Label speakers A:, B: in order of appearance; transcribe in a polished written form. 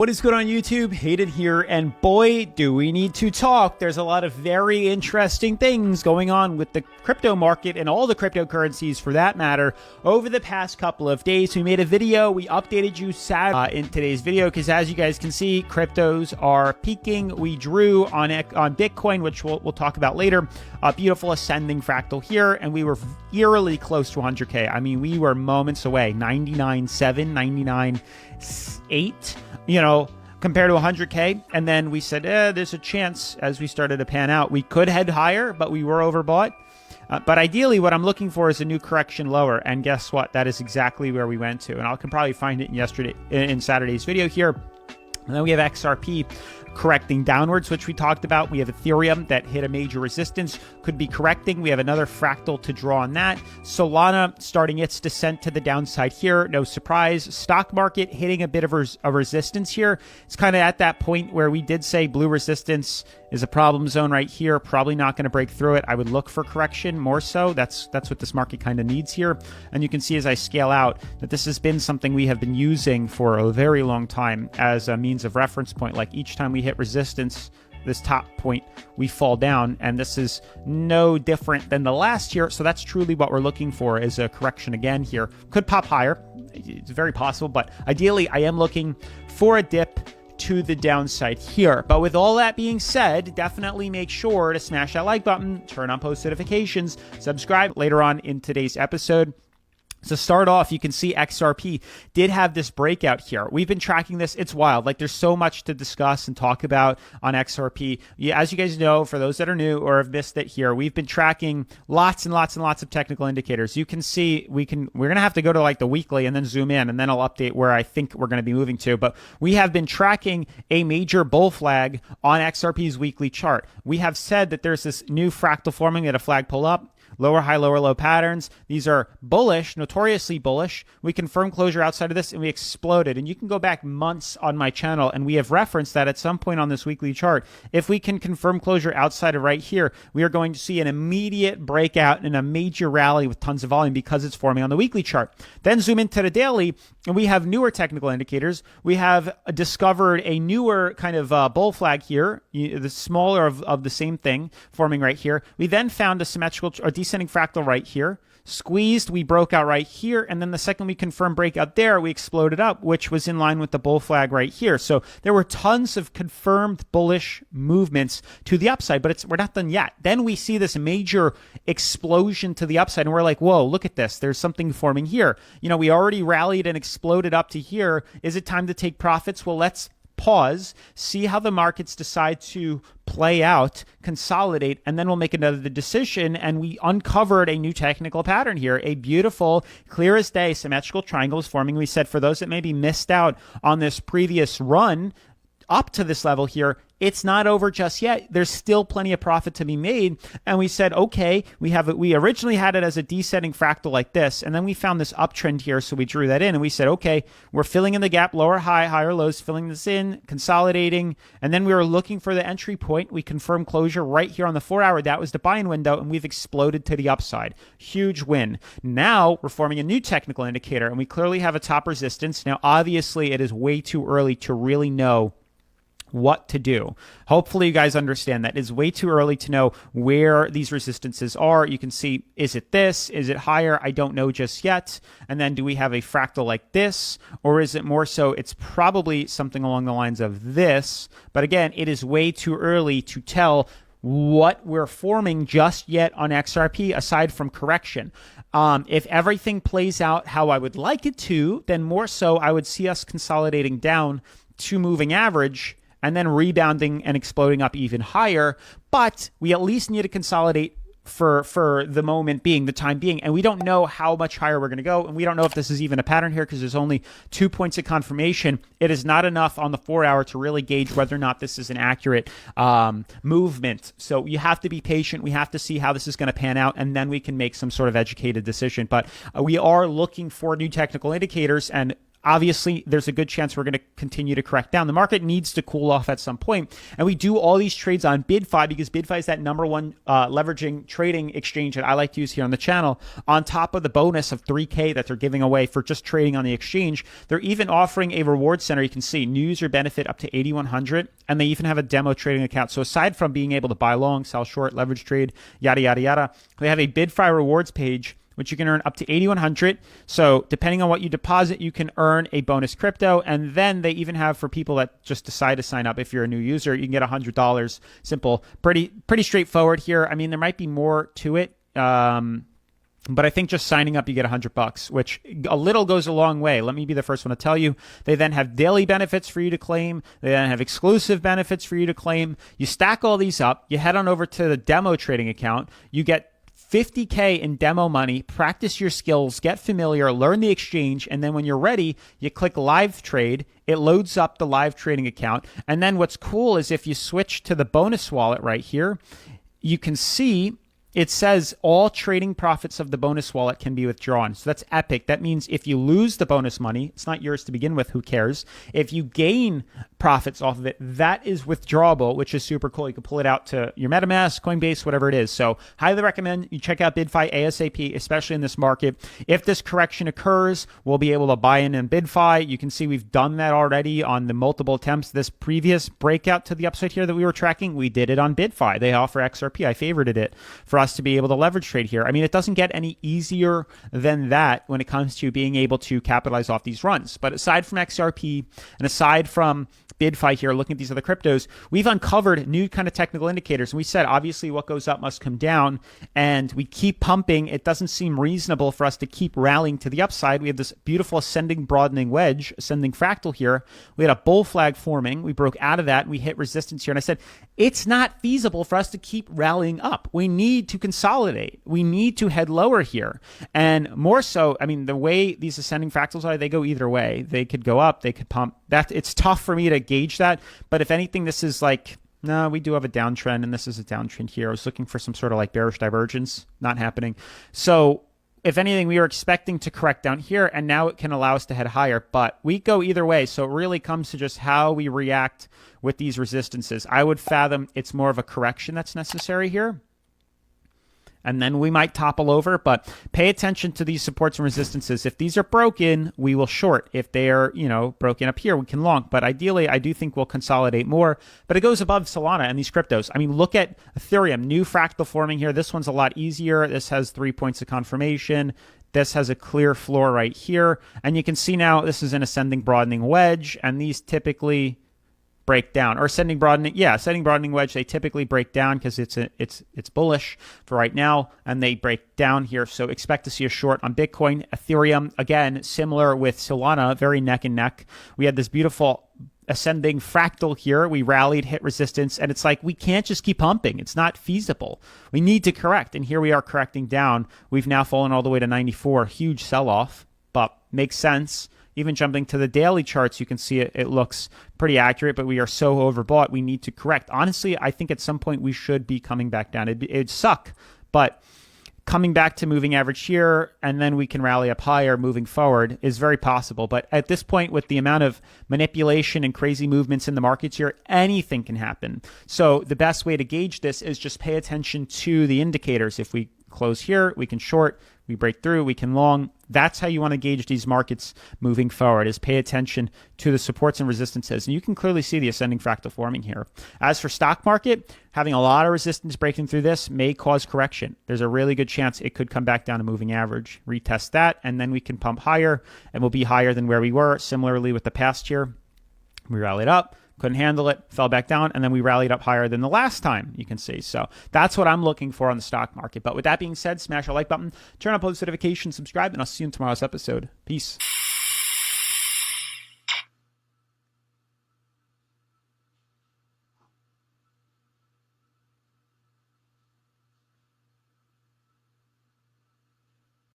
A: What is good on YouTube? Hated here, and boy, do we need to talk. There's a lot of very interesting things going on with the crypto market and all the cryptocurrencies for that matter over the past couple of days. We made a video. We updated you in today's video because as you guys can see, cryptos are peaking. We drew on Bitcoin, which we'll talk about later. A beautiful ascending fractal here, and we were eerily close to 100K. I mean, we were moments away, 99.7, 99.8. Compared to 100K. And then we said, there's a chance as we started to pan out. We could head higher, but we were overbought. But ideally, what I'm looking for is a new correction lower. And guess what? That is exactly where we went to. And I can probably find it in Saturday's video here. And then we have XRP correcting downwards, which we talked about. We have Ethereum that hit a major resistance, could be correcting. We have another fractal to draw on that. Solana starting its descent to the downside here. No surprise. Stock market hitting a bit of a resistance here. It's kind of at that point where we did say blue resistance is a problem zone right here. Probably not going to break through it. I would look for correction more so. That's what this market kind of needs here. And you can see as I scale out that this has been something we have been using for a very long time as a means of reference point. Like each time we hit resistance, this top point, we fall down, and this is no different than the last year. So that's truly what we're looking for is a correction again here. Could pop higher. It's very possible, but ideally I am looking for a dip to the downside here. But with all that being said, definitely make sure to smash that like button, turn on post notifications, subscribe later on in today's episode. So start off, you can see XRP did have this breakout here. We've been tracking this. It's wild. Like there's so much to discuss and talk about on XRP. As you guys know, for those that are new or have missed it here, we've been tracking lots and lots and lots of technical indicators. You can see we're going to have to go to like the weekly and then zoom in, and then I'll update where I think we're going to be moving to. But we have been tracking a major bull flag on XRP's weekly chart. We have said that there's this new fractal forming at a flag pull up. Lower high, lower low patterns. These are bullish, notoriously bullish. We confirmed closure outside of this and we exploded. And you can go back months on my channel and we have referenced that at some point on this weekly chart, if we can confirm closure outside of right here, we are going to see an immediate breakout and a major rally with tons of volume because it's forming on the weekly chart. Then zoom into the daily and we have newer technical indicators. We have discovered a newer kind of bull flag here, the smaller of the same thing forming right here. We then found a symmetrical or descending fractal right here. Squeezed, we broke out right here, and then the second we confirmed breakout there, we exploded up, which was in line with the bull flag right here. So there were tons of confirmed bullish movements to the upside, but we're not done yet. Then we see this major explosion to the upside, and we're like, whoa, look at this. There's something forming here. We already rallied and exploded up to here. Is it time to take profits? Well, let's pause, see how the markets decide to play out, consolidate, and then we'll make another decision. And we uncovered a new technical pattern here. A beautiful, clear as day, symmetrical triangle is forming. We said for those that maybe missed out on this previous run up to this level here, it's not over just yet. There's still plenty of profit to be made. And we said, okay, we originally had it as a descending fractal like this, and then we found this uptrend here, so we drew that in, and we said, okay, we're filling in the gap, lower high, higher lows, filling this in, consolidating, and then we were looking for the entry point. We confirmed closure right here on the 4-hour. That was the buy-in window, and we've exploded to the upside. Huge win. Now we're forming a new technical indicator, and we clearly have a top resistance. Now, obviously, it is way too early to really know what to do. Hopefully you guys understand that it's way too early to know where these resistances are. You can see, is it this? Is it higher? I don't know just yet. And then do we have a fractal like this? Or is it more so it's probably something along the lines of this? But again, it is way too early to tell what we're forming just yet on XRP aside from correction. If everything plays out how I would like it to, then more so I would see us consolidating down to moving average and then rebounding and exploding up even higher. But we at least need to consolidate for the moment being, the time being. And we don't know how much higher we're going to go. And we don't know if this is even a pattern here because there's only 2 points of confirmation. It is not enough on the 4-hour to really gauge whether or not this is an accurate movement. So you have to be patient. We have to see how this is going to pan out, and then we can make some sort of educated decision. But we are looking for new technical indicators, and obviously there's a good chance we're going to continue to correct down. The market needs to cool off at some point. And we do all these trades on BidFi because BidFi is that number one leveraging trading exchange that I like to use here on the channel. On top of the bonus of $3K that they're giving away for just trading on the exchange, they're even offering a reward center. You can see new user benefit up to 8,100, and they even have a demo trading account. So aside from being able to buy long, sell short, leverage trade, yada, yada, yada, they have a BidFi rewards page which you can earn up to 8,100. So depending on what you deposit, you can earn a bonus crypto. And then they even have for people that just decide to sign up, if you're a new user, you can get $100. Simple, pretty straightforward here. I mean, there might be more to it. But I think just signing up, you get $100, which a little goes a long way. Let me be the first one to tell you. They then have daily benefits for you to claim. They then have exclusive benefits for you to claim. You stack all these up. You head on over to the demo trading account. You get $50K in demo money, practice your skills, get familiar, learn the exchange, and then when you're ready, you click live trade. It loads up the live trading account. And then what's cool is if you switch to the bonus wallet right here, you can see it says all trading profits of the bonus wallet can be withdrawn. So that's epic. That means if you lose the bonus money, it's not yours to begin with. Who cares? If you gain profits off of it, that is withdrawable, which is super cool. You can pull it out to your MetaMask, Coinbase, whatever it is. So highly recommend you check out BidFi ASAP, especially in this market. If this correction occurs, we'll be able to buy in BidFi. You can see we've done that already on the multiple attempts. This previous breakout to the upside here that we were tracking, we did it on BidFi. They offer XRP. I favorited it for us to be able to leverage trade here. I mean, it doesn't get any easier than that when it comes to being able to capitalize off these runs. But aside from XRP and aside from BidFi here, looking at these other cryptos, we've uncovered new kind of technical indicators. And we said, obviously, what goes up must come down. And we keep pumping. It doesn't seem reasonable for us to keep rallying to the upside. We have this beautiful ascending broadening wedge, ascending fractal here. We had a bull flag forming. We broke out of that. And we hit resistance here. And I said, it's not feasible for us to keep rallying up. We need to consolidate. We need to head lower here. And more so, I mean, the way these ascending fractals are, they go either way. They could go up. They could pump. It's tough for me to gauge that. But if anything, this is like, no, we do have a downtrend, and this is a downtrend here. I was looking for some sort of like bearish divergence. Not happening. So if anything, we were expecting to correct down here, and now it can allow us to head higher. But we go either way. So it really comes to just how we react with these resistances. I would fathom it's more of a correction that's necessary here. And then we might topple over, but pay attention to these supports and resistances. If these are broken, we will short. If they are, broken up here, we can long. But ideally, I do think we'll consolidate more. But it goes above Solana and these cryptos. I mean, look at Ethereum, new fractal forming here. This one's a lot easier. This has 3 points of confirmation. This has a clear floor right here. And you can see now this is an ascending broadening wedge. And these typically break down, or ascending broadening wedge. They typically break down because it's bullish for right now, and they break down here. So expect to see a short on Bitcoin. Ethereum, again, similar with Solana, very neck and neck. We had this beautiful ascending fractal here. We rallied, hit resistance, and it's like we can't just keep pumping. It's not feasible. We need to correct, and here we are correcting down. We've now fallen all the way to 94. Huge sell-off, but makes sense. Even jumping to the daily charts, you can see it looks pretty accurate, but we are so overbought, we need to correct. Honestly, I think at some point we should be coming back down. It'd suck, but coming back to moving average here, and then we can rally up higher moving forward is very possible. But at this point, with the amount of manipulation and crazy movements in the markets here, anything can happen. So the best way to gauge this is just pay attention to the indicators. If we close here, we can short. We break through, we can long. That's how you want to gauge these markets moving forward, is pay attention to the supports and resistances. And you can clearly see the ascending fractal forming here. As for stock market, having a lot of resistance breaking through this may cause correction. There's a really good chance it could come back down to moving average. Retest that, and then we can pump higher, and we'll be higher than where we were. Similarly with the past year, we rallied up, couldn't handle it, fell back down, and then we rallied up higher than the last time, you can see. So that's what I'm looking for on the stock market. But with that being said, smash the like button, turn on post notifications, subscribe, and I'll see you in tomorrow's episode. Peace.